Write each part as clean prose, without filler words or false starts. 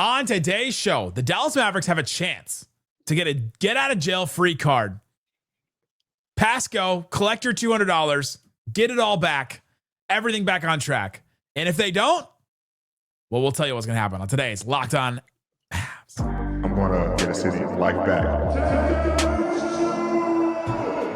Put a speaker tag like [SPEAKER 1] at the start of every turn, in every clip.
[SPEAKER 1] On today's show, the Dallas Mavericks have a chance to get a get-out-of-jail-free card. Pass go, collect your $200, get it all back, everything back on track. And if they don't, well, we'll tell you what's going to happen on today's Locked On Mavs.
[SPEAKER 2] I'm going to get a city like back.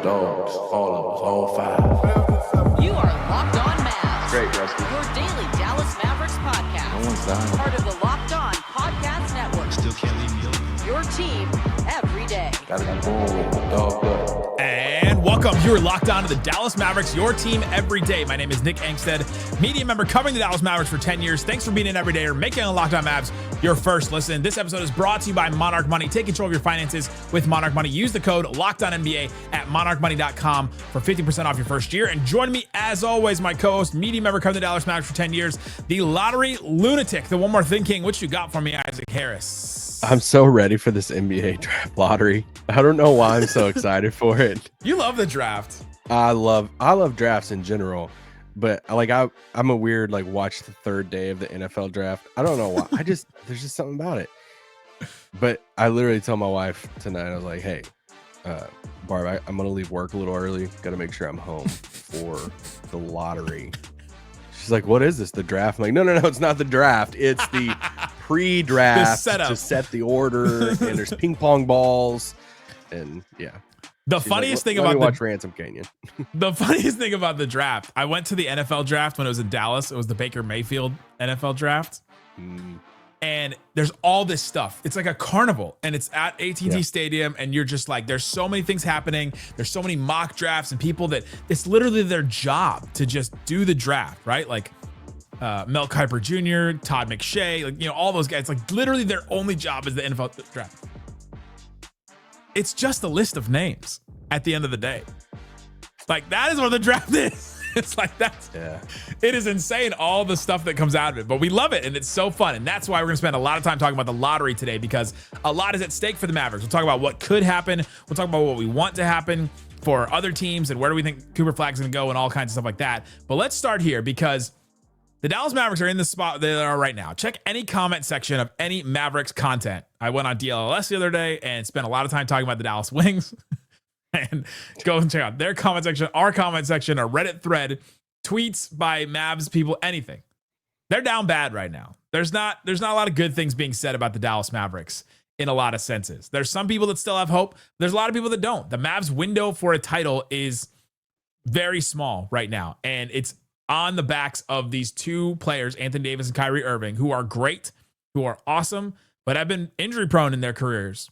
[SPEAKER 3] Dogs, all of us, all five.
[SPEAKER 4] You are Locked On Mavs.
[SPEAKER 2] Great, Rusty.
[SPEAKER 4] Your daily Dallas Mavericks podcast.
[SPEAKER 3] No one's dying.
[SPEAKER 4] Part of the Locked On Podcast Network.
[SPEAKER 5] Still can't leave me alone.
[SPEAKER 4] Your team every day.
[SPEAKER 3] Gotta be born with the dog blood.
[SPEAKER 1] And welcome. You're locked on to the Dallas Mavericks, your team every day. My name is Nick Angstadt, media member covering the Dallas Mavericks for 10 years. Thanks for being an everydayer, making Locked On Mavs your first listen. This episode is brought to you by Monarch Money. Take control of your finances with Monarch Money. Use the code LOCKEDONNBA at monarchmoney.com for 50% off your first year. And join me, as always, my co-host, media member covering the Dallas Mavericks for 10 years, the lottery lunatic, the one more thing king. What you got for me, Isaac Harris?
[SPEAKER 6] I'm so ready for this NBA draft lottery. I don't know why I'm so excited for it.
[SPEAKER 1] You love the draft.
[SPEAKER 6] I love drafts in general, but I'm a weird watch the third day of the NFL draft. I don't know why. There's just something about it. But I literally told my wife tonight, I was like, hey, Barb, I'm gonna leave work a little early. Gotta make sure I'm home for the lottery. She's like, what is this? The draft? I'm like, no, it's not the draft. It's the pre-draft to set the order, and there's ping pong balls, and yeah.
[SPEAKER 1] The
[SPEAKER 6] She's
[SPEAKER 1] funniest
[SPEAKER 6] like,
[SPEAKER 1] thing
[SPEAKER 6] let
[SPEAKER 1] about
[SPEAKER 6] me watch Ransom Canyon.
[SPEAKER 1] The funniest thing about the draft, I went to the NFL draft when it was in Dallas. It was the Baker Mayfield NFL draft. And there's all this stuff. It's like a carnival, and it's at AT&T Stadium, and you're just like, there's so many things happening. There's so many mock drafts and people that it's literally their job to just do the draft, right? Like Mel Kiper Jr., Todd McShay, all those guys. Like literally their only job is the NFL draft. It's just a list of names at the end of the day. Like that is what the draft is. It's like it is insane, all the stuff that comes out of it, but we love it and it's so fun. And that's why we're gonna spend a lot of time talking about the lottery today, because a lot is at stake for the Mavericks. We'll talk about what could happen. We'll talk about what we want to happen for other teams and where do we think Cooper Flagg's gonna go and all kinds of stuff like that. But let's start here, because the Dallas Mavericks are in the spot they are right now. Check any comment section of any Mavericks content. I went on DLLS the other day and spent a lot of time talking about the Dallas Wings. And go and check out their comment section, our comment section, a Reddit thread, tweets by Mavs people, anything. They're down bad right now. There's not a lot of good things being said about the Dallas Mavericks in a lot of senses. There's some people that still have hope. There's a lot of people that don't. The Mavs window for a title is very small right now. And it's on the backs of these two players, Anthony Davis and Kyrie Irving, who are great, who are awesome, but have been injury prone in their careers.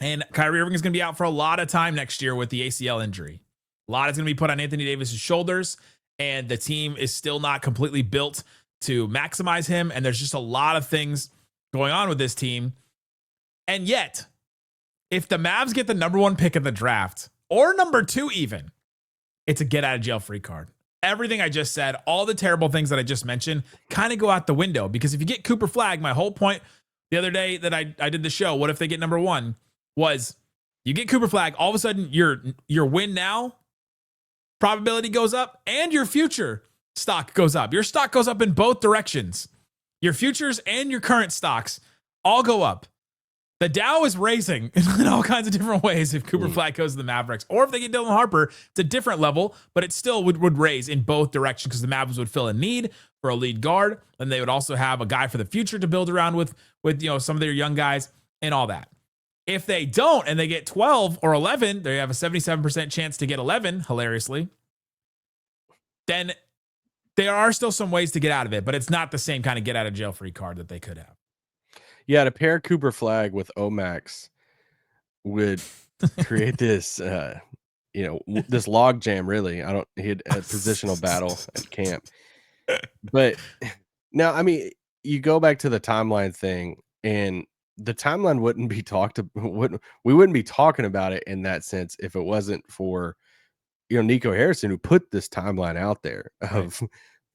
[SPEAKER 1] And Kyrie Irving is going to be out for a lot of time next year with the ACL injury. A lot is going to be put on Anthony Davis's shoulders, and the team is still not completely built to maximize him. And there's just a lot of things going on with this team. And yet, if the Mavs get the number one pick in the draft, or number two even, it's a get out of jail free card. Everything I just said, all the terrible things that I just mentioned, kind of go out the window. Because if you get Cooper Flagg, my whole point the other day that I did the show, what if they get number one, was you get Cooper Flagg, all of a sudden your win now probability goes up and your future stock goes up. Your stock goes up in both directions. Your futures and your current stocks all go up. The Dow is raising in all kinds of different ways if Cooper Flagg goes to the Mavericks. Or if they get Dylan Harper, it's a different level, but it still would raise in both directions, because the Mavs would fill a need for a lead guard, and they would also have a guy for the future to build around with some of their young guys and all that. If they don't and they get 12 or 11, they have a 77% chance to get 11, hilariously, then there are still some ways to get out of it, but it's not the same kind of get out of jail free card that they could have.
[SPEAKER 6] Yeah, to pair Cooper Flagg with Omax would create this, this log jam. Really, he had a positional battle at camp. But now, I mean, you go back to the timeline thing, and the timeline we wouldn't be talking about it in that sense if it wasn't for, Nico Harrison, who put this timeline out there of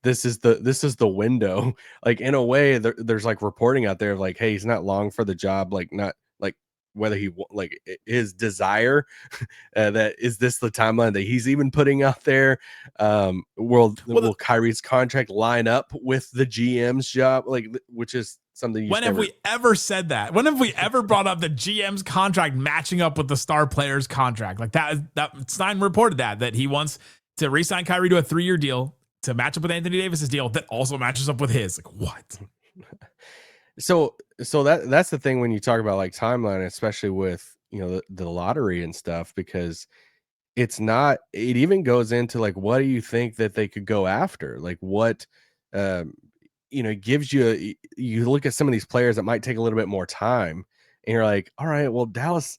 [SPEAKER 6] this is the window. Like, in a way, there's reporting out there of hey, he's not long for the job. Not whether he his desire that is this the timeline that he's even putting out there. Will Kyrie's contract line up with the GM's job? Which is something you
[SPEAKER 1] When have we ever said that? When have we ever brought up the GM's contract matching up with the star player's contract? Like that Stein reported that he wants to re-sign Kyrie to a 3-year deal to match up with Anthony Davis's deal that also matches up with his. Like, what?
[SPEAKER 6] So that's the thing when you talk about like timeline, especially with, you know, the lottery and stuff, because it even goes into like, what do you think that they could go after? Like what, you know, gives you you look at some of these players that might take a little bit more time and you're like, all right, well, Dallas,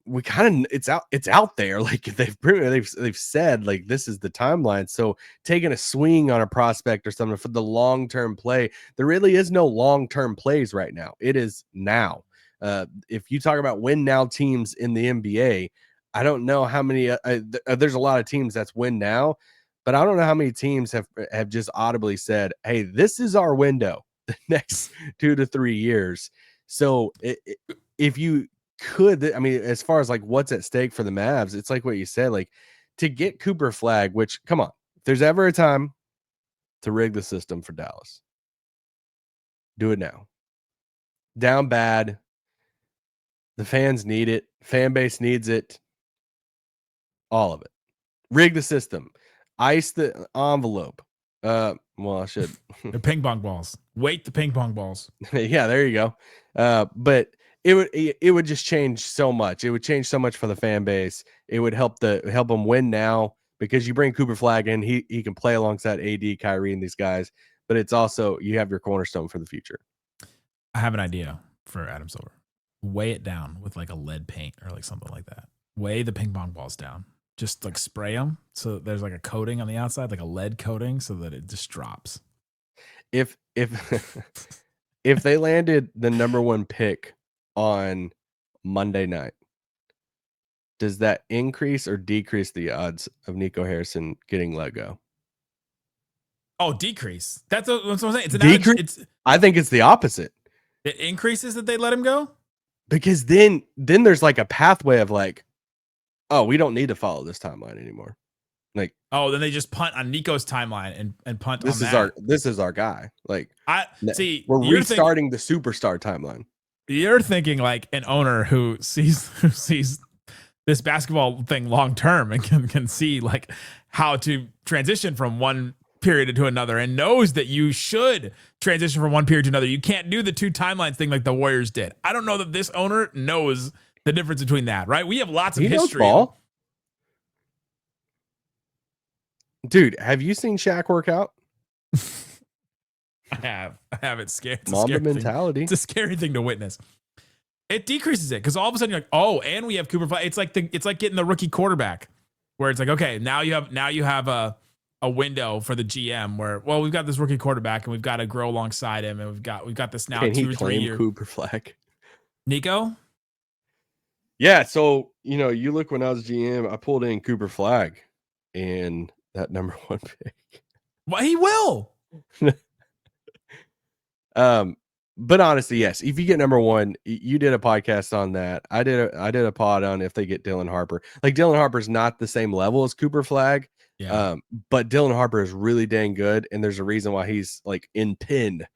[SPEAKER 6] we kind of, it's out there. Like they've said, like, this is the timeline. So taking a swing on a prospect or something for the long-term play, there really is no long-term plays right now. It is now. If you talk about win now teams in the NBA, I don't know how many, there's a lot of teams that's win now, but I don't know how many teams have just audibly said, hey, this is our window the next 2 to 3 years. So if you could, I mean, as far as like what's at stake for the Mavs, it's like what you said, like to get Cooper Flagg, which, come on, if there's ever a time to rig the system for Dallas, do it now. Down bad. The fans need it. Fan base needs it. All of it. Rig the system. Ice the envelope. Well, I should.
[SPEAKER 1] The ping pong balls. Weight the ping pong balls.
[SPEAKER 6] Yeah, there you go. But it would just change so much. It would change so much for the fan base. It would help them win now because you bring Cooper Flagg in. He can play alongside AD, Kyrie, and these guys. But it's also, you have your cornerstone for the future.
[SPEAKER 1] I have an idea for Adam Silver. Weigh it down with like a lead paint or like something like that. Weigh the ping pong balls down. Just like spray them so that there's like a coating on the outside, like a lead coating, so that it just drops.
[SPEAKER 6] If if they landed the number 1 pick on Monday night, does that increase or decrease the odds of Nico Harrison getting let go?
[SPEAKER 1] Oh, decrease. That's what I'm saying. It's an
[SPEAKER 6] decrease. I think it's the opposite.
[SPEAKER 1] It increases that they let him go,
[SPEAKER 6] because then there's like a pathway of like, oh, we don't need to follow this timeline anymore. Like,
[SPEAKER 1] oh, then they just punt on Nico's timeline and punt
[SPEAKER 6] this
[SPEAKER 1] on
[SPEAKER 6] is
[SPEAKER 1] that.
[SPEAKER 6] This is our guy. Like,
[SPEAKER 1] see,
[SPEAKER 6] we're restarting the superstar timeline.
[SPEAKER 1] You're thinking like an owner who sees this basketball thing long term and can see like how to transition from one period to another and knows that you should transition from one period to another. You can't do the 2 timelines thing like the Warriors did. I don't know that this owner knows the difference between that, right? We have lots of history.
[SPEAKER 6] Ball. Dude, have you seen Shaq work out?
[SPEAKER 1] I have. It's scary. It's
[SPEAKER 6] Mamba mentality.
[SPEAKER 1] It's a scary thing to witness. It decreases it because all of a sudden you're like, oh, and we have Cooper Flagg. It's like getting the rookie quarterback, where it's like, okay, now you have a window for the GM where, well, we've got this rookie quarterback and we've got to grow alongside him, and we've got this now.
[SPEAKER 6] Can
[SPEAKER 1] 2
[SPEAKER 6] he
[SPEAKER 1] or 3 years.
[SPEAKER 6] Cooper Flagg?
[SPEAKER 1] Nico?
[SPEAKER 6] Yeah, so you look, when I was GM, I pulled in Cooper Flagg and that number 1 pick.
[SPEAKER 1] Well, he will.
[SPEAKER 6] But honestly, yes, if you get number 1, you did a podcast on that. I did a pod on if they get Dylan Harper. Like, Dylan Harper's not the same level as Cooper Flagg.
[SPEAKER 1] Yeah.
[SPEAKER 6] But Dylan Harper is really dang good, and there's a reason why he's like in pin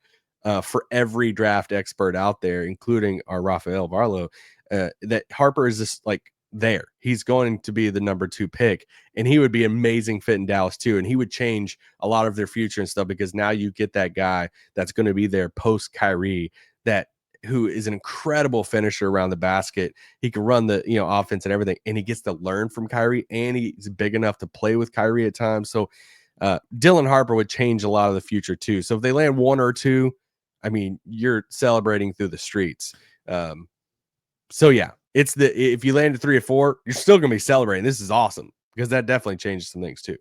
[SPEAKER 6] for every draft expert out there, including our Rafael Varlo. That Harper is just like there. He's going to be the number 2 pick, and he would be an amazing fit in Dallas too. And he would change a lot of their future and stuff, because now you get that guy that's going to be there post Kyrie, who is an incredible finisher around the basket. He can run the offense and everything, and he gets to learn from Kyrie, and he's big enough to play with Kyrie at times. So Dylan Harper would change a lot of the future too. So if they land 1 or 2, I mean, you're celebrating through the streets. So yeah, if you landed 3 or 4, you're still gonna be celebrating. This is awesome, because that definitely changes some things too.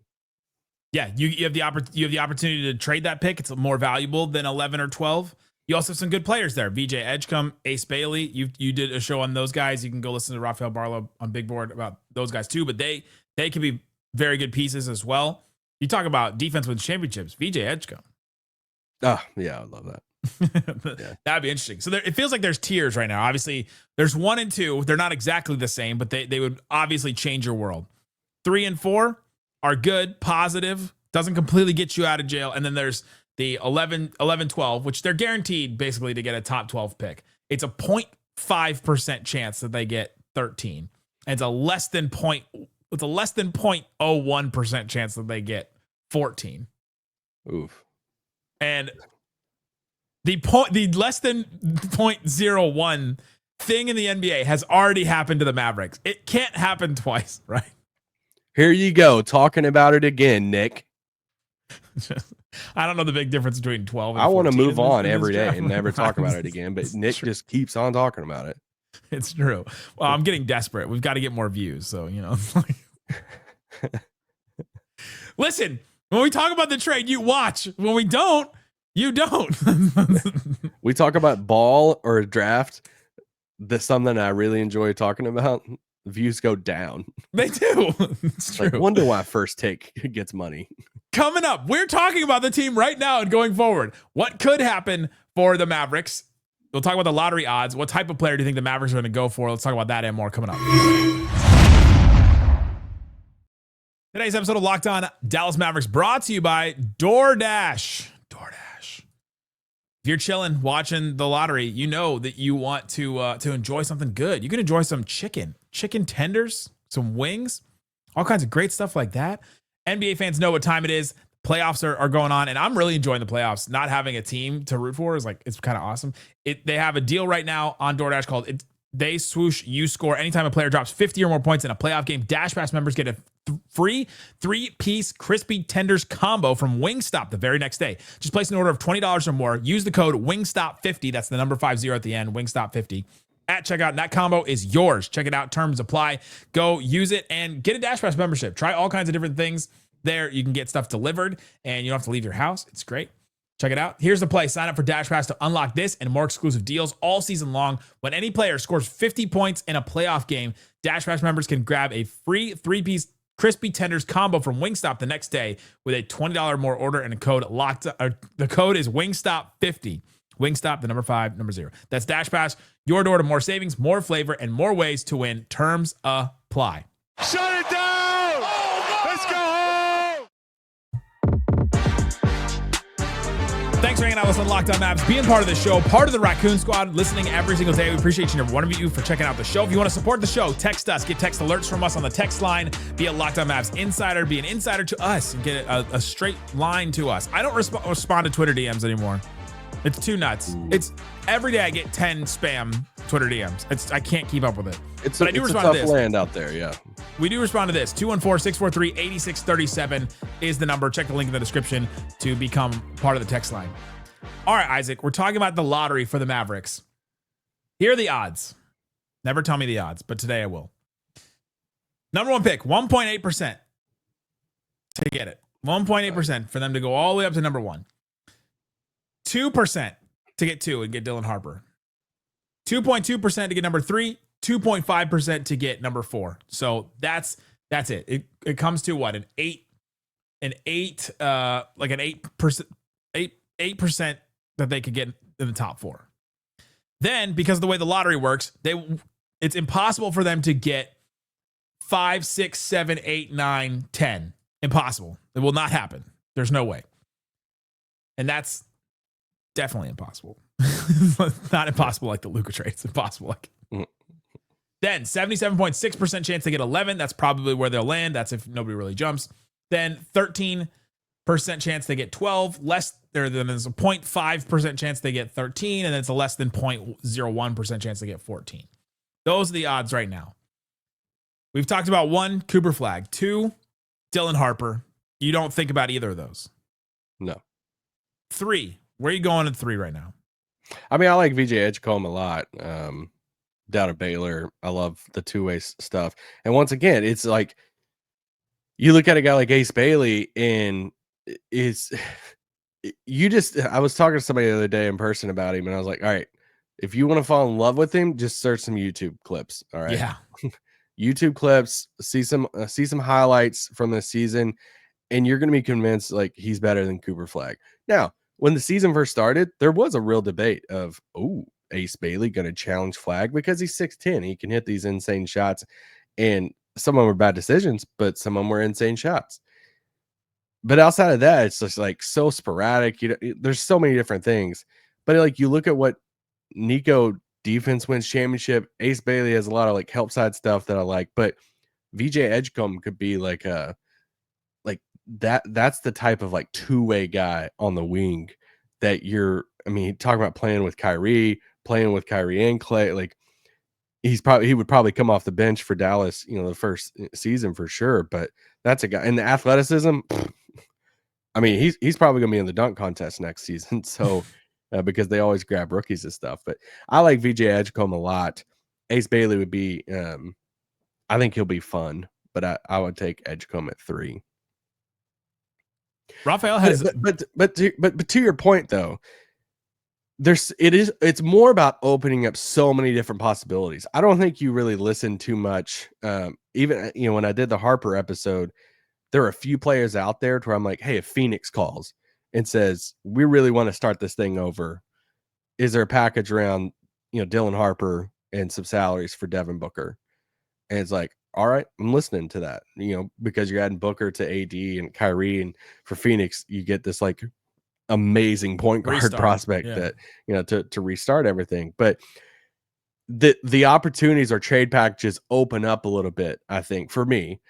[SPEAKER 1] Yeah, you have the opportunity to trade that pick. It's more valuable than 11 or 12. You also have some good players there. VJ Edgecombe, Ace Bailey. You did a show on those guys. You can go listen to Rafael Barlow on Big Board about those guys too. But they can be very good pieces as well. You talk about defense wins championships. VJ Edgecombe.
[SPEAKER 6] Oh yeah, I love that.
[SPEAKER 1] Yeah. That'd be interesting. So it feels like there's tiers right now. Obviously, there's 1 and 2. They're not exactly the same, but they would obviously change your world. 3 and 4 are good, positive, doesn't completely get you out of jail. And then there's the 11-12, which they're guaranteed basically to get a top 12 pick. It's a 0.5% chance that they get 13. And it's a less than 0.01% chance that they get 14.
[SPEAKER 6] Oof.
[SPEAKER 1] And the less than 0.01 thing in the NBA has already happened to the Mavericks. It can't happen twice, right?
[SPEAKER 6] Here you go, talking about it again, Nick.
[SPEAKER 1] I don't know the big difference between 12 and 14.
[SPEAKER 6] I want to move on
[SPEAKER 1] in this
[SPEAKER 6] every day
[SPEAKER 1] draft.
[SPEAKER 6] and never talk about it again, but Nick just keeps on talking about it.
[SPEAKER 1] It's true. Well, I'm getting desperate. We've got to get more views. So, listen, when we talk about the trade, you watch. When we don't, you don't.
[SPEAKER 6] We talk about ball or draft. That's something I really enjoy talking about. Views go down.
[SPEAKER 1] They do. It's true.
[SPEAKER 6] Like, wonder why First Take gets money.
[SPEAKER 1] Coming up, we're talking about the team right now and going forward. What could happen for the Mavericks? We'll talk about the lottery odds. What type of player do you think the Mavericks are going to go for? Let's talk about that and more coming up. Today's episode of Locked On Dallas Mavericks brought to you by DoorDash. DoorDash. If you're chilling, watching the lottery, you know that you want to enjoy something good. You can enjoy some chicken tenders, some wings, all kinds of great stuff like that. NBA fans know what time it is. Playoffs are going on, and I'm really enjoying the playoffs. Not having a team to root for is it's kind of awesome. They have a deal right now on DoorDash called They Swoosh, You Score. Anytime a player drops 50 or more points in a playoff game, Dash Pass members get a free 3-piece crispy tenders combo from Wingstop the very next day. Just place an order of $20 or more. Use the code Wingstop50. That's the number 50 at the end, Wingstop50. At checkout, and that combo is yours. Check it out. Terms apply. Go use it and get a Dash Pass membership. Try all kinds of different things there. You can get stuff delivered and you don't have to leave your house. It's great. Check it out. Here's the play. Sign up for Dash Pass to unlock this and more exclusive deals all season long. When any player scores 50 points in a playoff game, Dash Pass members can grab a free 3-piece crispy tenders combo from Wingstop the next day with a $20 more order and a code locked. The code is Wingstop50. Wingstop, the number 5, number 0. That's Dash Pass. Your door to more savings, more flavor, and more ways to win. Terms apply.
[SPEAKER 5] Shut it down! Let's go home!
[SPEAKER 1] Thanks for hanging out with us on Locked On Mavs, being part of the show, part of the Raccoon Squad, listening every single day. We appreciate each and every one of you for checking out the show. If you want to support the show, text us. Get text alerts from us on the text line. Be a Locked On Mavs Insider. Be an insider to us and get a straight line to us. I don't respond to Twitter DMs anymore. It's too nuts. It's every day I get 10 spam Twitter DMs. I can't keep up with it.
[SPEAKER 6] But I do respond
[SPEAKER 1] to
[SPEAKER 6] this. Land out there, yeah.
[SPEAKER 1] We do respond to this. 214-643-8637 is the number. Check the link in the description to become part of the text line. All right, Isaac, we're talking about the lottery for the Mavericks. Here are the odds. Never tell me the odds, but today I will. Number 1 pick, 1.8% to get it. 1.8% for them to go all the way up to number 1. 2% to get 2 and get Dylan Harper. 2.2% to get number 3. 2.5% to get number 4. So that's it. It comes to what? An 8% that they could get in the top 4. Then, because of the way the lottery works, it's impossible for them to get 5, 6, 7, 8, 9, 10. Impossible. It will not happen. There's no way. And that's definitely impossible. Not impossible like the Luka trade. It's impossible. Then 77.6% chance to get 11. That's probably where they'll land. That's if nobody really jumps. Then 13% chance they get 12. Then there's a 0.5% chance they get 13. And then it's a less than 0.01% chance they get 14. Those are the odds right now. We've talked about 1, Cooper Flagg. 2, Dylan Harper. You don't think about either of those.
[SPEAKER 6] No.
[SPEAKER 1] 3, where are you going at 3 right now?
[SPEAKER 6] I mean, I like VJ Edgecombe a lot. Down at Baylor. I love the two-way stuff. And once again, it's like you look at a guy like Ace Bailey and I was talking to somebody the other day in person about him and I was like, all right, if you want to fall in love with him, just search some YouTube clips. All right.
[SPEAKER 1] Yeah.
[SPEAKER 6] YouTube clips, see some highlights from the season, and you're going to be convinced like he's better than Cooper Flagg. Now, when the season first started, there was a real debate of, Ace Bailey going to challenge Flagg because he's 6'10". He can hit these insane shots, and some of them were bad decisions, but some of them were insane shots. but outside of that, it's just like so sporadic. There's so many different things. But like you look at what Nico defense wins championship. Ace Bailey has a lot of like help side stuff that I like, but VJ Edgecombe could be like that's the type of like two-way guy on the wing that talking about playing with Kyrie and Clay, like he would probably come off the bench for Dallas, the first season for sure, but that's a guy. And the athleticism, I mean, he's probably going to be in the dunk contest next season. So because they always grab rookies and stuff, but I like VJ Edgecombe a lot. Ace Bailey would be, I think he'll be fun, but I would take Edgecombe at 3.
[SPEAKER 1] Raphael has,
[SPEAKER 6] but to your point though, it's more about opening up so many different possibilities. I don't think you really listen too much. Even when I did the Harper episode, there are a few players out there where I'm like, hey, if Phoenix calls and says we really want to start this thing over, is there a package around Dylan Harper and some salaries for Devin Booker? And it's like, all right, I'm listening to that, because you're adding Booker to AD and Kyrie, and for Phoenix, you get this like amazing point guard prospect that, to restart everything. But the opportunities or trade packages open up a little bit, I think, for me.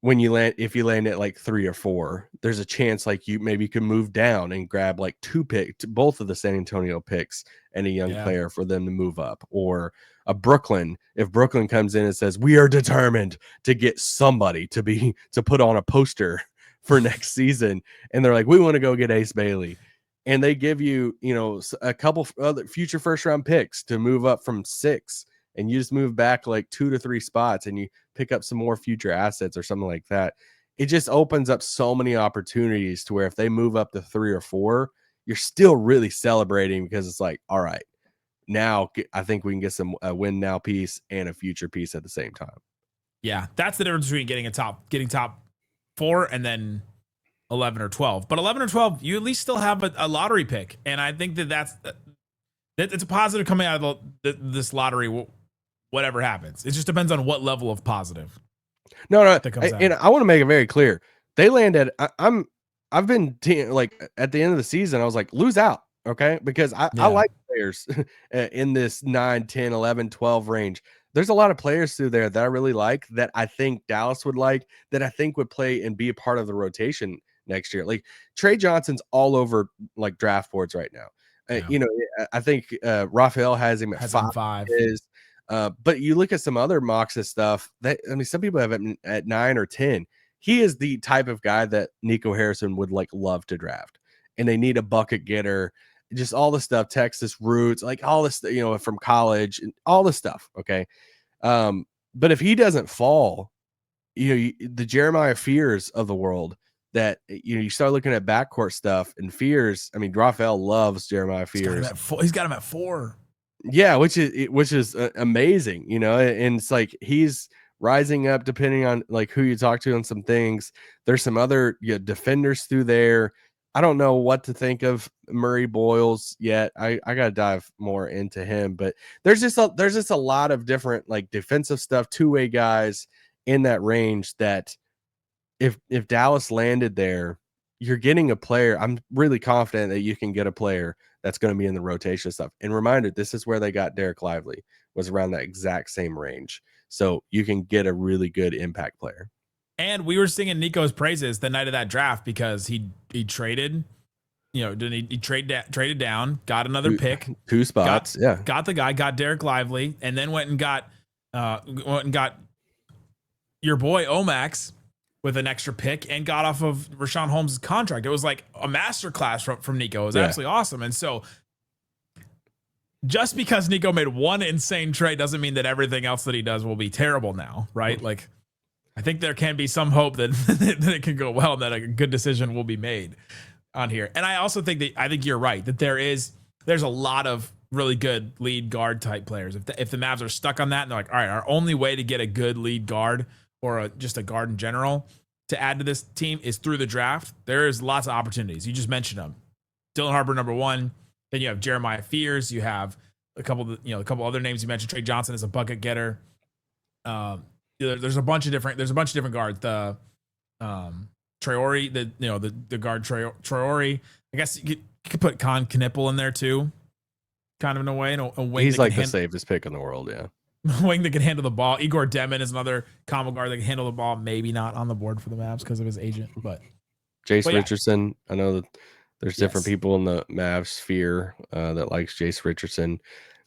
[SPEAKER 6] If you land at like 3 or 4, there's a chance like you maybe could move down and grab like both of the San Antonio picks and a young player for them to move up, or a Brooklyn. If Brooklyn comes in and says, we are determined to get somebody to put on a poster for next season, and they're like, we want to go get Ace Bailey, and they give you, a couple other future first round picks to move up from 6, and you just move back like 2 to 3 spots and you pick up some more future assets or something like that. It just opens up so many opportunities to where if they move up to 3 or 4, you're still really celebrating, because it's like, all right, now I think we can get a win now piece and a future piece at the same time.
[SPEAKER 1] Yeah, that's the difference between getting top 4 and then 11 or 12. But 11 or 12, you at least still have a lottery pick, and I think that's it's a positive coming out of this lottery. Whatever happens, it just depends on what level of positive.
[SPEAKER 6] No, and I want to make it very clear. They landed. I've been like at the end of the season, I was like, lose out, okay? Because I like players in this 9, 10, 11, 12 range. There's a lot of players through there that I really like, that I think Dallas would like, that I think would play and be a part of the rotation next year. Like Trey Johnson's all over like draft boards right now. I think Raphael has him at 5. But you look at some other mocks and stuff some people have it at 9 or 10. He is the type of guy that Nico Harrison would like love to draft, and they need a bucket getter, just all the stuff, Texas roots, like all this, from college and all the stuff. Okay. But if he doesn't fall, the Jeremiah Fears of the world, that you start looking at backcourt stuff, and Fears, Raphael loves Jeremiah Fears.
[SPEAKER 1] He's got him at 4.
[SPEAKER 6] Yeah, which is amazing, and it's like he's rising up depending on like who you talk to on some things. There's some other defenders through there. I don't know what to think of Murray Boyles yet. I gotta dive more into him, but there's just a lot of different like defensive stuff, two-way guys in that range that if Dallas landed there, you're getting a player. I'm really confident that you can get a player that's going to be in the rotation stuff. And reminder, this is where they got Derek Lively, was around that exact same range. So you can get a really good impact player.
[SPEAKER 1] And we were singing Nico's praises the night of that draft because he traded, he traded down, got another pick,
[SPEAKER 6] 2 spots.
[SPEAKER 1] Got the guy, got Derek Lively, and then went and got your boy Omax with an extra pick and got off of Rashawn Holmes' contract. It was like a masterclass from Nico. It was absolutely awesome. And so just because Nico made one insane trade doesn't mean that everything else that he does will be terrible now, right? Like, I think there can be some hope that, that it can go well and that a good decision will be made on here. And I also think I think you're right that there's a lot of really good lead guard type players. If the Mavs are stuck on that and they're like, all right, our only way to get a good lead guard or just a guard in general to add to this team is through the draft, there is lots of opportunities. You just mentioned them. Dylan Harper, number 1. Then you have Jeremiah Fears. You have a couple other names you mentioned. Trey Johnson is a bucket getter. There's a bunch of different guards. Traore, the guard Traore. I guess you could put Con Knipple in there too, kind of in a way. A wing.
[SPEAKER 6] He's like the safest pick in the world. Yeah.
[SPEAKER 1] Wing that can handle the ball. Igor Demin is another combo guard that can handle the ball. Maybe not on the board for the Mavs because of his agent, but
[SPEAKER 6] Jace Richardson. I know that there's different people in the Mavs sphere that likes Jace Richardson.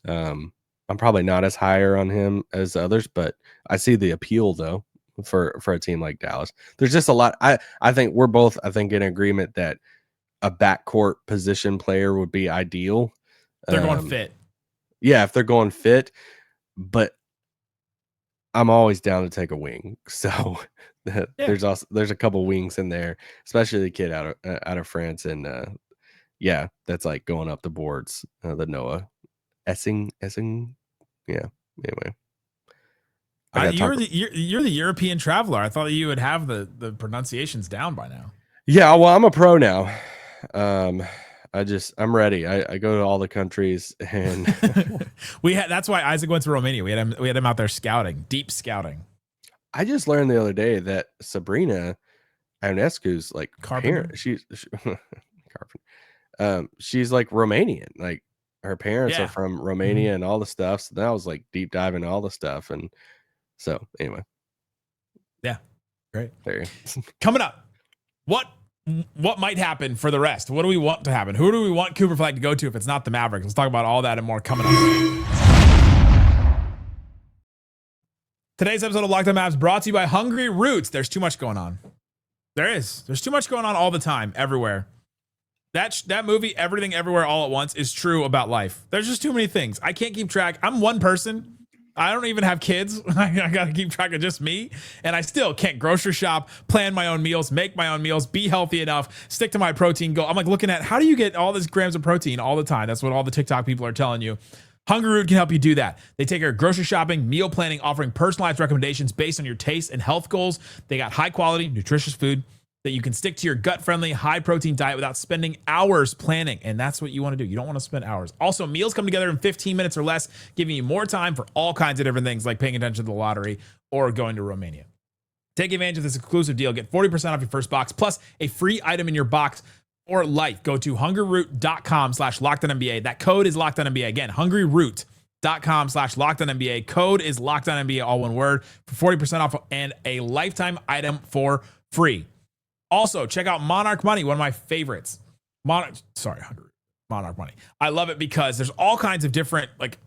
[SPEAKER 6] I'm probably not as higher on him as others, but I see the appeal though for a team like Dallas. There's just a lot. I think we're both in agreement that a backcourt position player would be ideal.
[SPEAKER 1] They're going fit.
[SPEAKER 6] Yeah, if they're going fit, but I'm always down to take a wing. So there's a couple wings in there, especially the kid out of France, and that's like going up the boards. The Noah Essing. Yeah. Anyway,
[SPEAKER 1] you're the European traveler. I thought you would have the pronunciations down by now.
[SPEAKER 6] Yeah, well, I'm a pro now. I'm ready. I go to all the countries, and
[SPEAKER 1] that's why Isaac went to Romania. We had him out there scouting, deep scouting.
[SPEAKER 6] I just learned the other day that Sabrina Ionescu's like
[SPEAKER 1] Carpenter.
[SPEAKER 6] She's she's like Romanian. Like her parents are from Romania and all the stuff. So that was like deep diving all the stuff. And so anyway.
[SPEAKER 1] Yeah. Great.
[SPEAKER 6] There.
[SPEAKER 1] Coming up, what might happen for the rest? What do we want to happen? Who do we want Cooper Flagg to go to if it's not the Mavericks? Let's talk about all that and more coming up. Today's episode of Locked On Mavs brought to you by Hungry Roots. There's too much going on. There's too much going on all the time, everywhere. That movie, Everything Everywhere All at Once, is true about life. There's just too many things. I can't keep track. I'm one person. I don't even have kids. I got to keep track of just me. And I still can't grocery shop, plan my own meals, make my own meals, be healthy enough, stick to my protein goal. I'm like looking at how do you get all these grams of protein all the time? That's what all the TikTok people are telling you. Hungry Root can help you do that. They take care of grocery shopping, meal planning, offering personalized recommendations based on your taste and health goals. They got high quality, nutritious food that you can stick to your gut-friendly, high-protein diet without spending hours planning. And that's what you want to do. You don't want to spend hours. Also, meals come together in 15 minutes or less, giving you more time for all kinds of different things like paying attention to the lottery or going to Romania. Take advantage of this exclusive deal. Get 40% off your first box, plus a free item in your box for life. Go to hungryroot.com/LockedOnNBA. That code is LockedOnNBA. Again, hungryroot.com/LockedOnNBA. Code is LockedOnNBA, all one word, for 40% off and a lifetime item for free. Also, check out Monarch Money, one of my favorites. Monarch Money. I love it because there's all kinds of different like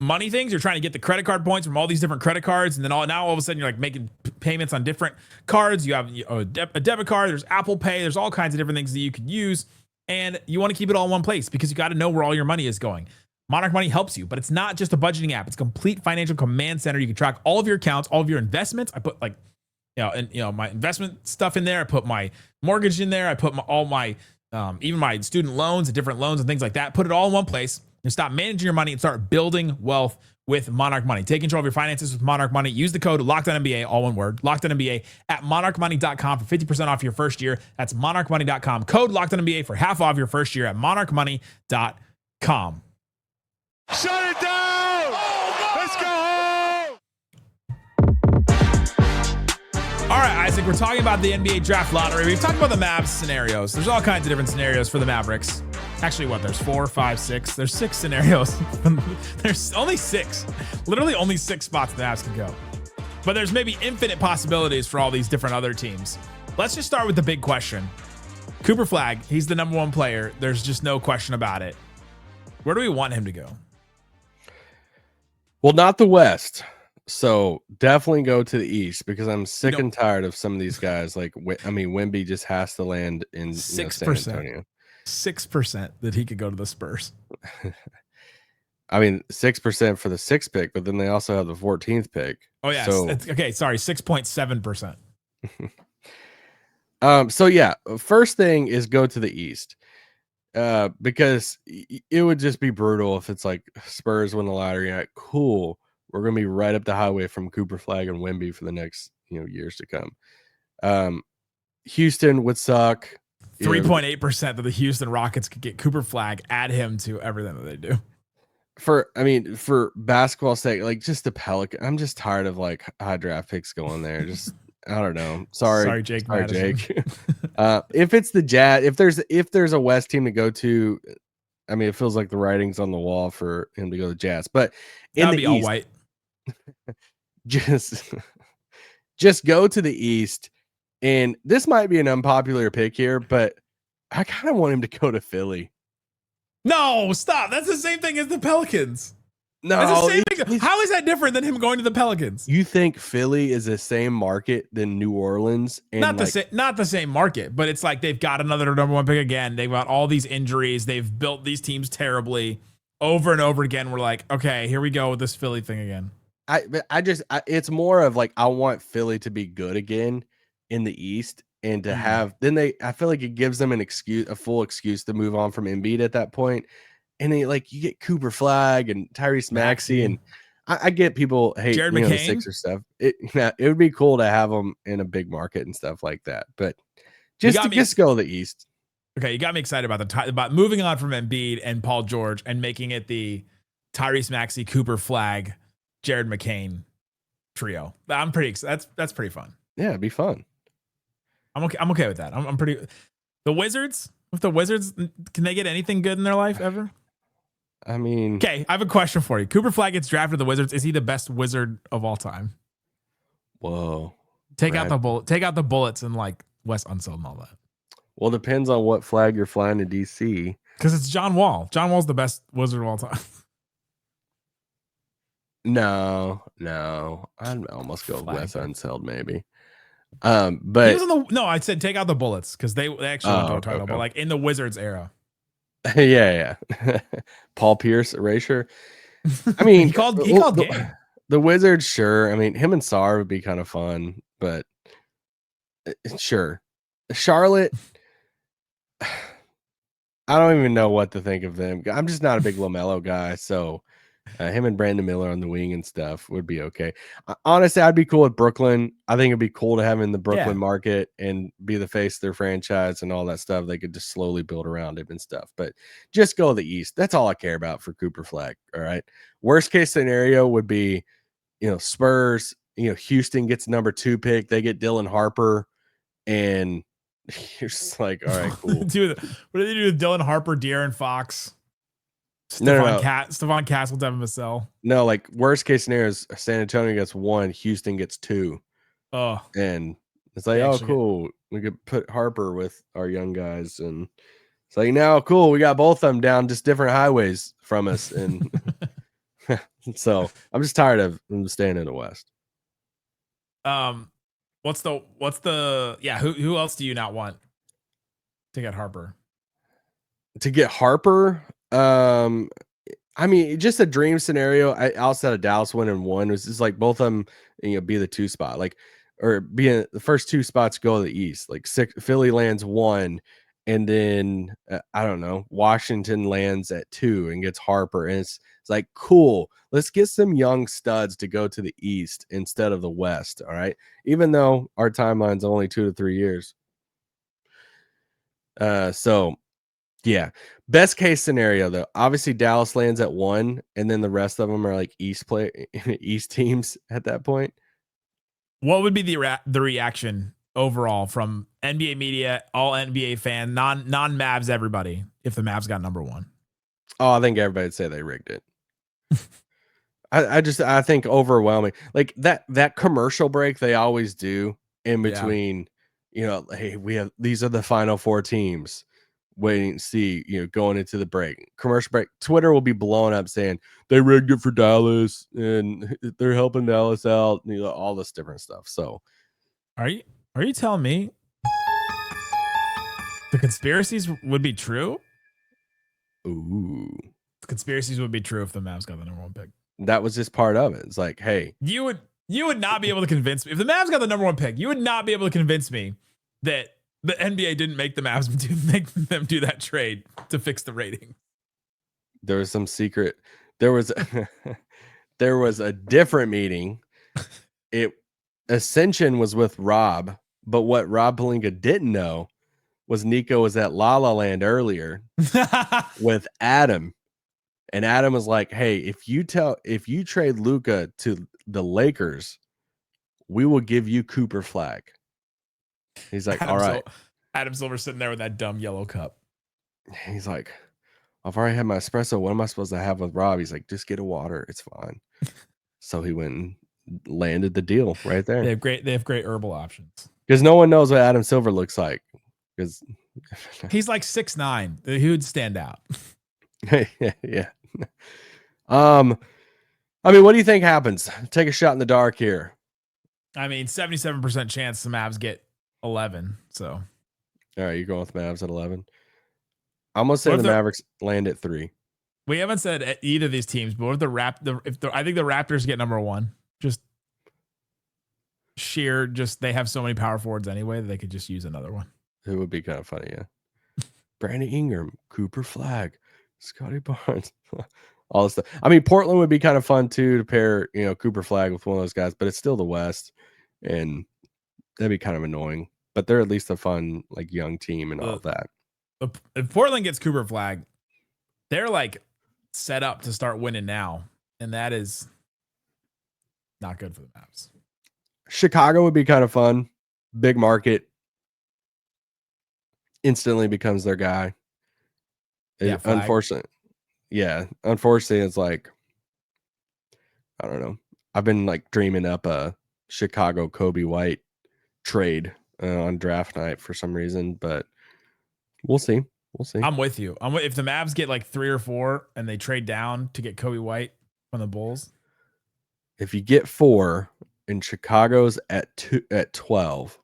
[SPEAKER 1] money things. You're trying to get the credit card points from all these different credit cards, and then now all of a sudden you're like making payments on different cards. You have a debit card. There's Apple Pay. There's all kinds of different things that you could use, and you want to keep it all in one place because you got to know where all your money is going. Monarch Money helps you, but it's not just a budgeting app. It's a complete financial command center. You can track all of your accounts, all of your investments. I put my investment stuff in there. I put my mortgage in there. I put all my, even my student loans and different loans and things like that. Put it all in one place and stop managing your money and start building wealth with Monarch Money. Take control of your finances with Monarch Money. Use the code LOCKEDONNBA, all one word, LOCKEDONNBA at monarchmoney.com for 50% off your first year. That's monarchmoney.com. Code LOCKEDONNBA for half off your first year at monarchmoney.com.
[SPEAKER 5] Shut it down! Let's go home!
[SPEAKER 1] All right, Isaac, we're talking about the NBA draft lottery. We've talked about the Mavs scenarios. There's all kinds of different scenarios for the Mavericks. Actually, there's 4, 5, 6. There's 6 scenarios. There's only 6. Literally only 6 spots the Mavs can go. But there's maybe infinite possibilities for all these different other teams. Let's just start with the big question. Cooper Flagg, he's the number 1 player. There's just no question about it. Where do we want him to go?
[SPEAKER 6] Well, not the West. So definitely go to the East because I'm sick and tired of some of these guys. Like, Wemby just has to land in 6%. San Antonio.
[SPEAKER 1] 6% that he could go to the Spurs.
[SPEAKER 6] 6% for the 6th pick, but then they also have the 14th pick.
[SPEAKER 1] Oh, yeah. So, okay, sorry, 6.7%.
[SPEAKER 6] So, yeah, first thing is go to the East. Because it would just be brutal if it's like Spurs win the lottery. Like, cool. We're going to be right up the highway from Cooper Flagg and Wemby for the next years to come. Houston would suck.
[SPEAKER 1] 3.8% that the Houston Rockets could get Cooper Flagg, add him to everything that they do.
[SPEAKER 6] For basketball's sake, like just the Pelican. I'm just tired of like high draft picks going there. Just I don't know. Sorry,
[SPEAKER 1] Jake
[SPEAKER 6] sorry,
[SPEAKER 1] Madison.
[SPEAKER 6] Jake. If it's the Jazz, if there's a West team to go to, I mean, it feels like the writing's on the wall for him to go to Jazz. But in
[SPEAKER 1] That'd
[SPEAKER 6] the
[SPEAKER 1] be all
[SPEAKER 6] East,
[SPEAKER 1] white.
[SPEAKER 6] just go to the East. And this might be an unpopular pick here, but I kind of want him to go to Philly.
[SPEAKER 1] No, stop. That's the same thing as the Pelicans.
[SPEAKER 6] No,
[SPEAKER 1] That's the same thing. How is that different than him going to the Pelicans?
[SPEAKER 6] You think Philly is the same market than New Orleans? And
[SPEAKER 1] not the same market, but it's like they've got another number one pick again. They've got all these injuries. They've built these teams terribly over and over again. We're like, okay, here we go with this Philly thing again.
[SPEAKER 6] It's more of like, I want Philly to be good again in the East and to have, I feel like it gives them a full excuse to move on from Embiid at that point. And you get Cooper Flagg and Tyrese Maxey, and I get people hate
[SPEAKER 1] Jared
[SPEAKER 6] the
[SPEAKER 1] McCain
[SPEAKER 6] Sixers stuff. It would be cool to have them in a big market and stuff like that. But just go to the East.
[SPEAKER 1] Okay, you got me excited about moving on from Embiid and Paul George and making it the Tyrese Maxey, Cooper Flagg, Jared McCain trio. I'm pretty excited. That's pretty fun.
[SPEAKER 6] Yeah, it'd be fun.
[SPEAKER 1] I'm okay with that. I'm pretty. The Wizards, can they get anything good in their life ever?
[SPEAKER 6] I mean,
[SPEAKER 1] okay, I have a question for you. Cooper Flagg gets drafted to the Wizards. Is he the best Wizard of all time?
[SPEAKER 6] Whoa.
[SPEAKER 1] Take out the bullets and like Wes Unseld and all that.
[SPEAKER 6] Well, depends on what flag you're flying to DC.
[SPEAKER 1] Because it's John Wall. John Wall's the best Wizard of all time.
[SPEAKER 6] No. I'd almost go Wes Unseld maybe. But
[SPEAKER 1] he was no, I said take out the bullets because they actually won the title, but like in the Wizards era.
[SPEAKER 6] Yeah. Paul Pierce erasure. I mean,
[SPEAKER 1] he called game.
[SPEAKER 6] The Wizards, sure. I mean, him and Sarr would be kind of fun, but sure. Charlotte, I don't even know what to think of them. I'm just not a big LaMelo guy, so him and Brandon Miller on the wing and stuff would be okay. Honestly, I'd be cool with Brooklyn. I think it'd be cool to have him in the Brooklyn market and be the face of their franchise and all that stuff. They could just slowly build around him and stuff. But just go to the East. That's all I care about for Cooper Flagg. All right. Worst case scenario would be, Spurs. Houston gets number 2 pick. They get Dylan Harper, and you're just like, all right, cool.
[SPEAKER 1] Dude, what do they do with Dylan Harper, De'Aaron Fox? Stephon Castle, Devin Vassell.
[SPEAKER 6] No, like worst case scenario is San Antonio gets 1, Houston gets 2.
[SPEAKER 1] Oh,
[SPEAKER 6] and it's like, cool. We could put Harper with our young guys, and it's like, now, cool. We got both of them down just different highways from us, and so I'm just tired of them staying in the West.
[SPEAKER 1] What's the who else do you not want to get Harper?
[SPEAKER 6] To get Harper, I mean, just a dream scenario. Outside of Dallas winning 1 was just like both of them, be the 2 spot, like, or being the first 2 spots go to the East. Like Philly lands 1, and then I don't know, Washington lands at 2 and gets Harper, and it's like, cool. Let's get some young studs to go to the East instead of the West. All right, even though our timeline's only 2 to 3 years. So. Yeah. Best case scenario, though, obviously Dallas lands at 1, and then the rest of them are like East teams at that point.
[SPEAKER 1] What would be the reaction overall from NBA media, all NBA fan, non Mavs, everybody, if the Mavs got number 1?
[SPEAKER 6] Oh, I think everybody would say they rigged it. I think overwhelming, like that commercial break they always do in between. Hey, these are the final 4 teams. Waiting to see, going into the break, commercial break. Twitter will be blowing up saying they rigged it for Dallas and they're helping Dallas out, all this different stuff. So,
[SPEAKER 1] are you telling me the conspiracies would be true?
[SPEAKER 6] Ooh,
[SPEAKER 1] the conspiracies would be true if the Mavs got the number 1 pick.
[SPEAKER 6] That was just part of it. It's like, hey,
[SPEAKER 1] you would not be able to convince me if the Mavs got the number 1 pick. You would not be able to convince me that the NBA didn't make the Mavs make them do that trade to fix the rating.
[SPEAKER 6] There was some secret. There was a different meeting. Ascension was with Rob, but what Rob Pelinka didn't know was Nico was at La La Land earlier with Adam, and Adam was like, "Hey, if you trade Luka to the Lakers, we will give you Cooper Flagg. He's like, all right.
[SPEAKER 1] Adam Silver sitting there with that dumb yellow cup.
[SPEAKER 6] He's like, I've already had my espresso. What am I supposed to have with Rob? He's like, just get a water. It's fine. So he went and landed the deal right there.
[SPEAKER 1] They have great herbal options.
[SPEAKER 6] Because no one knows what Adam Silver looks like. Because
[SPEAKER 1] he's like 6'9". He would stand out.
[SPEAKER 6] Yeah. I mean, what do you think happens? Take a shot in the dark here.
[SPEAKER 1] I mean, 77% chance the Mavs get 11. So,
[SPEAKER 6] all right, you're going with Mavs at 11. I'm gonna say the Mavericks land at 3.
[SPEAKER 1] We haven't said either of these teams, but what if I think the Raptors get number 1, just they have so many power forwards anyway that they could just use another one.
[SPEAKER 6] It would be kind of funny, yeah. Brandon Ingram, Cooper Flagg, Scotty Barnes, all this stuff. I mean, Portland would be kind of fun too to pair, Cooper Flagg with one of those guys, but it's still the West, and that'd be kind of annoying. But they're at least a fun, like, young team and all of that.
[SPEAKER 1] If Portland gets Cooper Flagg, they're like set up to start winning now, and that is not good for the Mavs.
[SPEAKER 6] Chicago would be kind of fun. Big market. Instantly becomes their guy. Unfortunately, it's like, I don't know. I've been like dreaming up a Chicago Kobe White trade on draft night for some reason, but we'll see.
[SPEAKER 1] I'm with you. If the Mavs get like 3 or 4 and they trade down to get Kobe White from the Bulls.
[SPEAKER 6] If you get 4 and Chicago's at 12,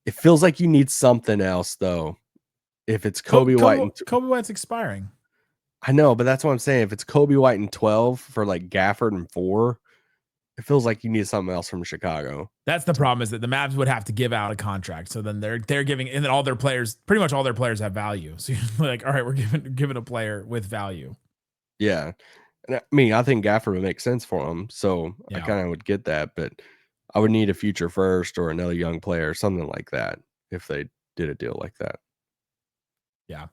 [SPEAKER 6] it feels like you need something else though. If it's Kobe White,
[SPEAKER 1] Kobe White's expiring.
[SPEAKER 6] I know, but that's what I'm saying. If it's Kobe White and 12 for like Gafford and 4, it feels like you need something else from Chicago.
[SPEAKER 1] That's the problem, is that the Mavs would have to give out a contract. So then they're giving, and then all their players, pretty much all their players have value. So you're like, all right, we're giving a player with value.
[SPEAKER 6] Yeah. And I mean, I think Gafford would make sense for him. So I kind of would get that, but I would need a future first or another young player, something like that, if they did a deal like that.
[SPEAKER 1] Yeah.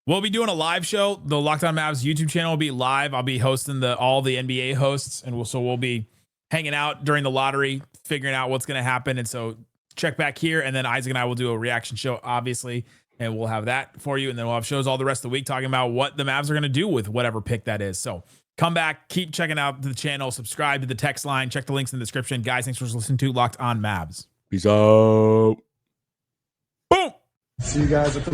[SPEAKER 1] We'll be doing a live show. The Locked On Mavs YouTube channel will be live. I'll be hosting all the NBA hosts, and we'll be hanging out during the lottery, figuring out what's going to happen. And so check back here, and then Isaac and I will do a reaction show, obviously, and we'll have that for you. And then we'll have shows all the rest of the week talking about what the Mavs are going to do with whatever pick that is. So come back, keep checking out the channel, subscribe to the text line, check the links in the description. Guys, thanks for listening to Locked On Mavs.
[SPEAKER 6] Peace out.
[SPEAKER 1] Boom.
[SPEAKER 2] See you guys at the